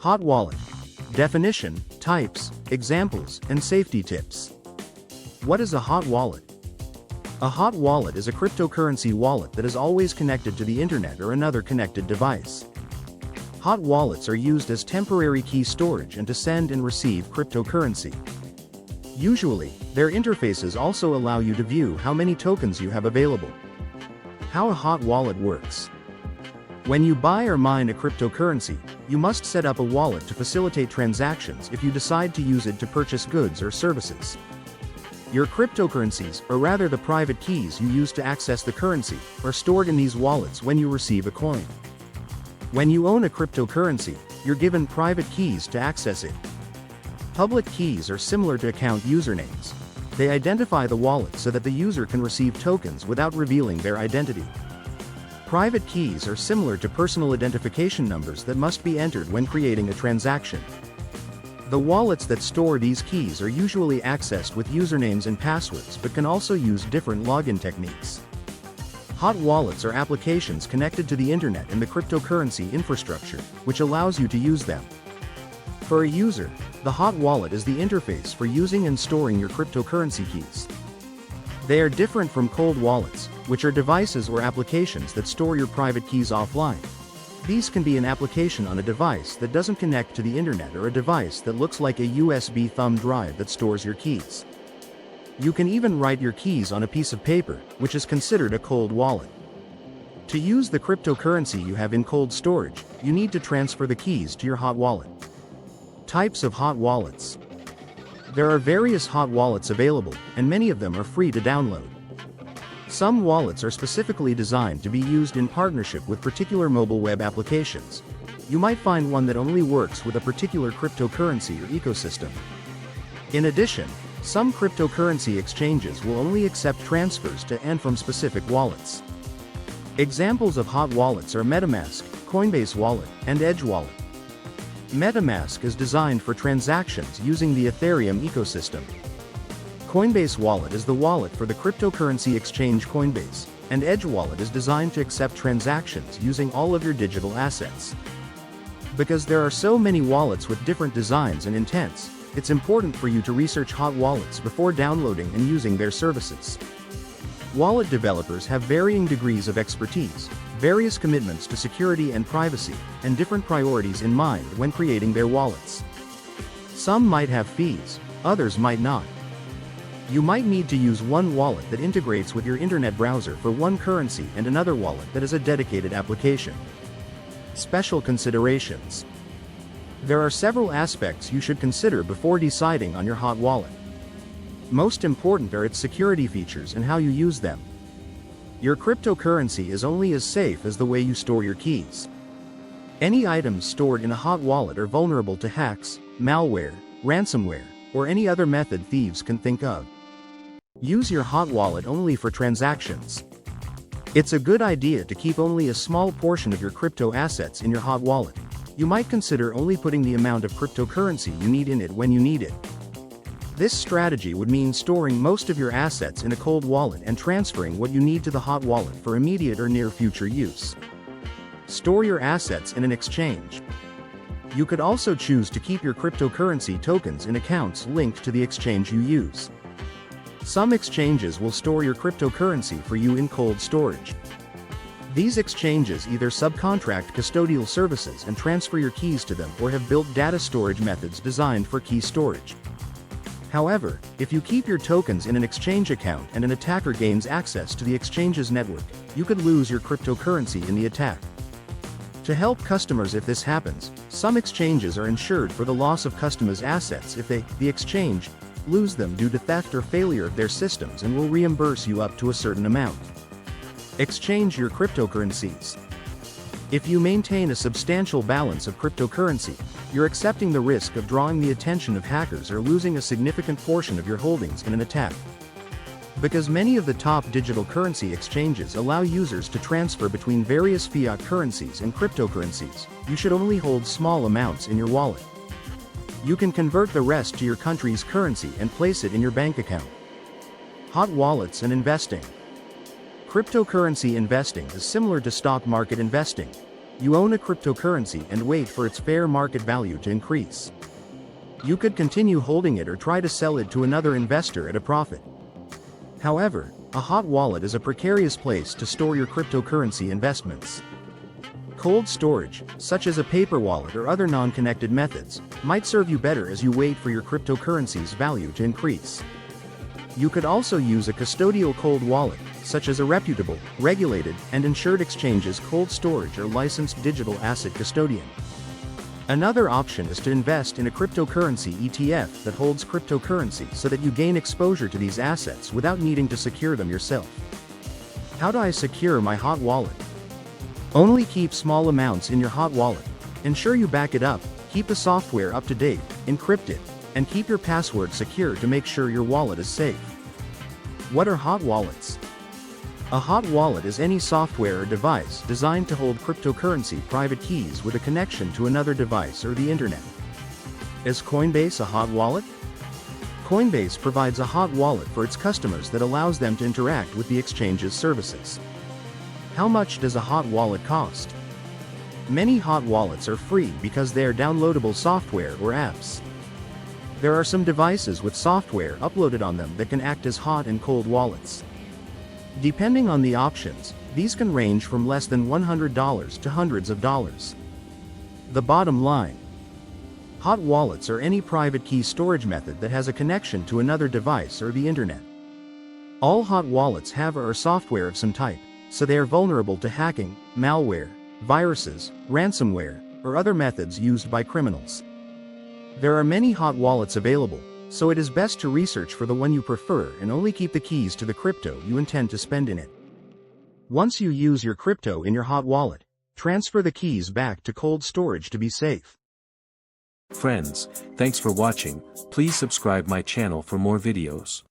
Hot wallet. Definition, types, examples, and safety tips. What is a hot wallet? A hot wallet is a cryptocurrency wallet that is always connected to the internet or another connected device. Hot wallets are used as temporary key storage and to send and receive cryptocurrency. Usually, their interfaces also allow you to view how many tokens you have available. How a hot wallet works. When you buy or mine a cryptocurrency, you must set up a wallet to facilitate transactions if you decide to use it to purchase goods or services. Your cryptocurrencies, or rather the private keys you use to access the currency, are stored in these wallets when you receive a coin. When you own a cryptocurrency, you're given private keys to access it. Public keys are similar to account usernames. They identify the wallet so that the user can receive tokens without revealing their identity. Private keys are similar to personal identification numbers that must be entered when creating a transaction. The wallets that store these keys are usually accessed with usernames and passwords but can also use different login techniques. Hot wallets are applications connected to the internet and the cryptocurrency infrastructure, which allows you to use them. For a user, the hot wallet is the interface for using and storing your cryptocurrency keys. They are different from cold wallets, which are devices or applications that store your private keys offline. These can be an application on a device that doesn't connect to the internet or a device that looks like a USB thumb drive that stores your keys. You can even write your keys on a piece of paper, which is considered a cold wallet. To use the cryptocurrency you have in cold storage, you need to transfer the keys to your hot wallet. Types of hot wallets. There are various hot wallets available, and many of them are free to download. Some wallets are specifically designed to be used in partnership with particular mobile web applications. You might find one that only works with a particular cryptocurrency or ecosystem. In addition, some cryptocurrency exchanges will only accept transfers to and from specific wallets. Examples of hot wallets are MetaMask, Coinbase Wallet, and Edge Wallet. MetaMask is designed for transactions using the Ethereum ecosystem. Coinbase Wallet is the wallet for the cryptocurrency exchange Coinbase, and Edge Wallet is designed to accept transactions using all of your digital assets. Because there are so many wallets with different designs and intents, it's important for you to research hot wallets before downloading and using their services. Wallet developers have varying degrees of expertise, various commitments to security and privacy, and different priorities in mind when creating their wallets. Some might have fees, others might not. You might need to use one wallet that integrates with your internet browser for one currency and another wallet that is a dedicated application. Special considerations. There are several aspects you should consider before deciding on your hot wallet. Most important are its security features and how you use them. Your cryptocurrency is only as safe as the way you store your keys. Any items stored in a hot wallet are vulnerable to hacks, malware, ransomware, or any other method thieves can think of. Use your hot wallet only for transactions. It's a good idea to keep only a small portion of your crypto assets in your hot wallet. You might consider only putting the amount of cryptocurrency you need in it when you need it. This strategy would mean storing most of your assets in a cold wallet and transferring what you need to the hot wallet for immediate or near future use. Store your assets in an exchange. You could also choose to keep your cryptocurrency tokens in accounts linked to the exchange you use. Some exchanges will store your cryptocurrency for you in cold storage. These exchanges either subcontract custodial services and transfer your keys to them or have built data storage methods designed for key storage. However, if you keep your tokens in an exchange account and an attacker gains access to the exchange's network, you could lose your cryptocurrency in the attack. To help customers if this happens, some exchanges are insured for the loss of customers' assets if the exchange, lose them due to theft or failure of their systems and will reimburse you up to a certain amount. Exchange your cryptocurrencies. If you maintain a substantial balance of cryptocurrency, you're accepting the risk of drawing the attention of hackers or losing a significant portion of your holdings in an attack. Because many of the top digital currency exchanges allow users to transfer between various fiat currencies and cryptocurrencies, you should only hold small amounts in your wallet. You can convert the rest to your country's currency and place it in your bank account. Hot wallets and investing. Cryptocurrency investing is similar to stock market investing. you own a cryptocurrency and wait for its fair market value to increase. You could continue holding it or try to sell it to another investor at a profit. However, a hot wallet is a precarious place to store your cryptocurrency investments. Cold storage, such as a paper wallet or other non-connected methods, might serve you better as you wait for your cryptocurrency's value to increase. You could also use a custodial cold wallet, such as a reputable, regulated, and insured exchange's cold storage or licensed digital asset custodian. Another option is to invest in a cryptocurrency ETF that holds cryptocurrency so that you gain exposure to these assets without needing to secure them yourself. How do I secure my hot wallet? Only keep small amounts in your hot wallet. Ensure you back it up, keep the software up to date, encrypt it, and keep your password secure to make sure your wallet is safe. What are hot wallets? A hot wallet is any software or device designed to hold cryptocurrency private keys with a connection to another device or the internet. Is Coinbase a hot wallet? Coinbase provides a hot wallet for its customers that allows them to interact with the exchange's services. How much does a hot wallet cost? Many hot wallets are free because they are downloadable software or apps. There are some devices with software uploaded on them that can act as hot and cold wallets. Depending on the options, these can range from less than $100 to hundreds of dollars. The bottom line: hot wallets are any private key storage method that has a connection to another device or the internet. All hot wallets have or are software of some type, so they are vulnerable to hacking, malware, viruses, ransomware, or other methods used by criminals. There are many hot wallets available, so it is best to research for the one you prefer and only keep the keys to the crypto you intend to spend in it. Once you use your crypto in your hot wallet, transfer the keys back to cold storage to be safe. Friends, thanks for watching. Please subscribe my channel for more videos.